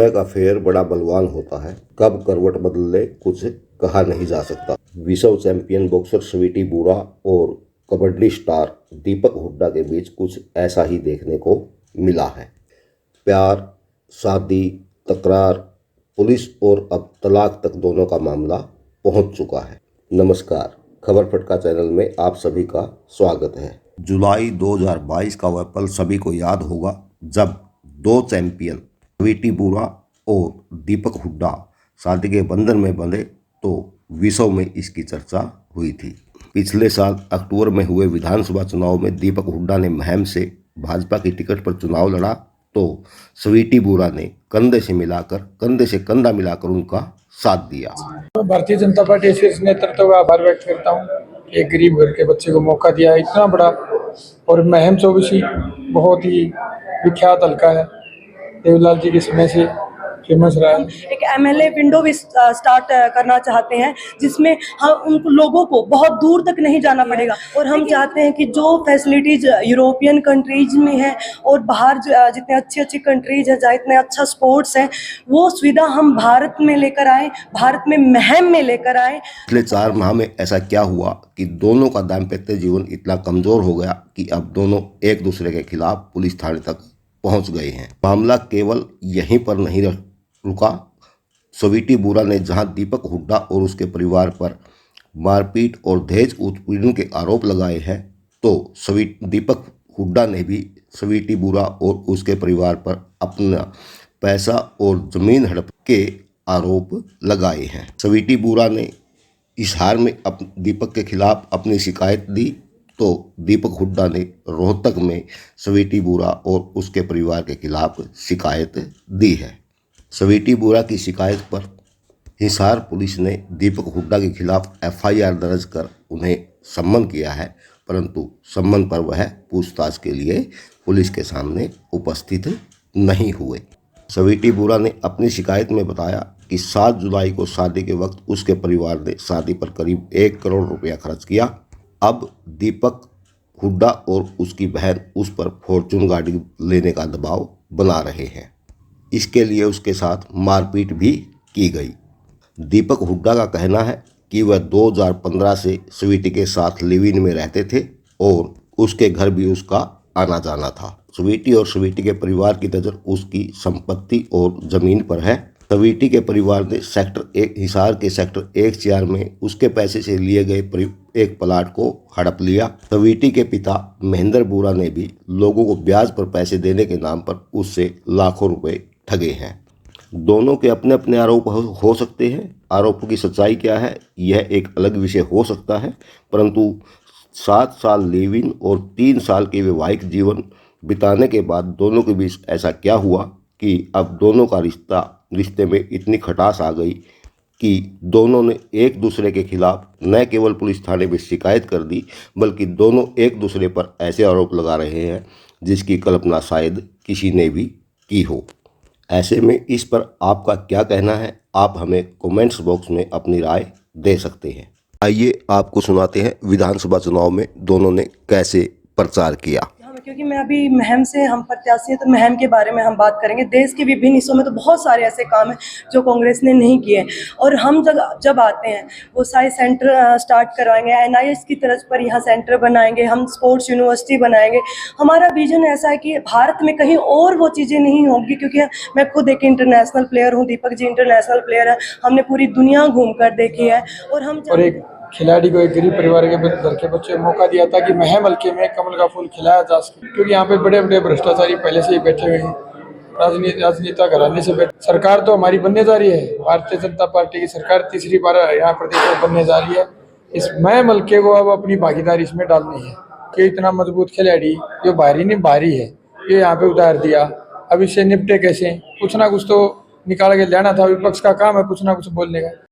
समय का फेर बड़ा बलवान होता है, कब करवट बदले कुछ कहा नहीं जा सकता। विश्व चैंपियन बॉक्सर स्वीटी बुरा और कबड्डी स्टार दीपक हुड्डा के बीच कुछ ऐसा ही देखने को मिला है। प्यार, शादी, तकरार, पुलिस और अब तलाक तक दोनों का मामला पहुंच चुका है। नमस्कार, खबर फटका चैनल में आप सभी का स्वागत है। जुलाई 2022 का वह पल सभी को याद होगा जब दो चैंपियन स्वीटी बुरा और दीपक हुड्डा शादी के बंधन में बंधे तो विश्व में इसकी चर्चा हुई थी। पिछले साल अक्टूबर में हुए विधानसभा चुनाव में दीपक हुड्डा ने महम से भाजपा की टिकट पर चुनाव लड़ा तो स्वीटी बुरा ने कंधे से कंधा मिलाकर उनका साथ दिया। भारतीय जनता पार्टी शीर्ष नेतृत्व का आभार व्यक्त करता हूँ। एक गरीब घर के बच्चे को मौका दिया इतना बड़ा, और महम चौबीसी बहुत ही विख्यात हल्का है, देवलाल जी के समय से फेमस रहा है। एक एमएलए विंडो भी स्टार्ट करना चाहते हैं जिसमें हम उन लोगों को बहुत दूर तक नहीं जाना पड़ेगा, और हम चाहते हैं कि जो फैसिलिटीज यूरोपियन कंट्रीज में है और बाहर जितने अच्छी कंट्रीज है जहाँ इतने अच्छा स्पोर्ट्स है, वो सुविधा हम भारत में लेकर आए, भारत में महम में लेकर आए। पिछले 4 माह में ऐसा क्या हुआ कि दोनों का दाम्पत्य जीवन इतना कमजोर हो गया कि अब दोनों एक दूसरे के खिलाफ पुलिस थाने तक पहुंच गए हैं। मामला केवल यहीं पर नहीं रुका। स्वीटी बुरा ने जहां दीपक हुड्डा और उसके परिवार पर मारपीट और दहेज उत्पीड़न के आरोप लगाए हैं, तो दीपक हुड्डा ने भी स्वीटी बुरा और उसके परिवार पर अपना पैसा और जमीन हड़प के आरोप लगाए हैं। स्वीटी बुरा ने हिसार में दीपक के खिलाफ अपनी शिकायत दी तो दीपक हुड्डा ने रोहतक में स्वीटी बुरा और उसके परिवार के खिलाफ शिकायत दी है। स्वीटी बुरा की शिकायत पर हिसार पुलिस ने दीपक हुड्डा के खिलाफ एफआईआर दर्ज कर उन्हें सम्मन किया है, परंतु सम्मन पर वह पूछताछ के लिए पुलिस के सामने उपस्थित नहीं हुए। स्वीटी बुरा ने अपनी शिकायत में बताया कि 7 जुलाई को शादी के वक्त उसके परिवार ने शादी पर करीब 1 करोड़ रुपया खर्च किया। अब दीपक हुड्डा और उसकी बहन उस पर फॉर्चून गाड़ी लेने का दबाव बना रहे हैं। इसके लिए उसके साथ मारपीट भी की गई। दीपक हुड्डा का कहना है कि वह 2015 से स्वीटी के साथ लिव इन में रहते थे और उसके घर भी उसका आना जाना था। स्वीटी और स्वीटी के परिवार की नज़र उसकी संपत्ति और ज़मीन पर है। स्वीटी के परिवार ने हिसार के सेक्टर 1/4 में उसके पैसे से लिए गए एक प्लाट को हड़प लिया। स्वीटी के पिता महेंद्र बुरा ने भी लोगों को ब्याज पर पैसे देने के नाम पर उससे लाखों रुपए ठगे हैं। दोनों के अपने अपने आरोप हो सकते हैं। आरोपों की सच्चाई क्या है यह एक अलग विषय हो सकता है, परंतु 7 साल लिव इन और 3 साल के वैवाहिक जीवन बिताने के बाद दोनों के बीच ऐसा क्या हुआ कि अब दोनों का रिश्ते में इतनी खटास आ गई कि दोनों ने एक दूसरे के खिलाफ न केवल पुलिस थाने में शिकायत कर दी, बल्कि दोनों एक दूसरे पर ऐसे आरोप लगा रहे हैं जिसकी कल्पना शायद किसी ने भी की हो। ऐसे में इस पर आपका क्या कहना है? आप हमें कमेंट्स बॉक्स में अपनी राय दे सकते हैं। आइए आपको सुनाते हैं विधानसभा चुनाव में दोनों ने कैसे प्रचार किया। क्योंकि मैं अभी महम से हम प्रत्याशी हैं, तो महम के बारे में हम बात करेंगे। देश के विभिन्न हिस्सों में तो बहुत सारे ऐसे काम हैं जो कांग्रेस ने नहीं किए, और हम जब आते हैं वो सारे सेंटर स्टार्ट करवाएंगे, एनआईएस की तर्ज पर यहाँ सेंटर बनाएंगे, हम स्पोर्ट्स यूनिवर्सिटी बनाएंगे। हमारा विजन ऐसा है कि भारत में कहीं और वो चीज़ें नहीं होंगी, क्योंकि मैं खुद एक इंटरनेशनल प्लेयर हूँ, दीपक जी इंटरनेशनल प्लेयर है, हमने पूरी दुनिया घूम कर देखी है। और एक खिलाड़ी को, एक गरीब परिवार के घर के बच्चे को मौका दिया था कि महम हल्के में कमल का फूल खिलाया जा सके, क्योंकि यहाँ पे बड़े बड़े भ्रष्टाचारी पहले से ही बैठे हुए हैं, राजनीतिक घराने से बैठे। सरकार तो हमारी बनने जा रही है, भारतीय जनता पार्टी की सरकार तीसरी बार यहाँ प्रदेश में बनने जा रही है। इस महम हल्के को अब अपनी भागीदारी इसमें डालनी है कि इतना मजबूत खिलाड़ी जो बाहरी है ये यहाँ पे उतार दिया, अब इससे निपटे कैसे? कुछ ना कुछ तो निकाल के लेना था। विपक्ष का काम है कुछ ना कुछ बोलने का।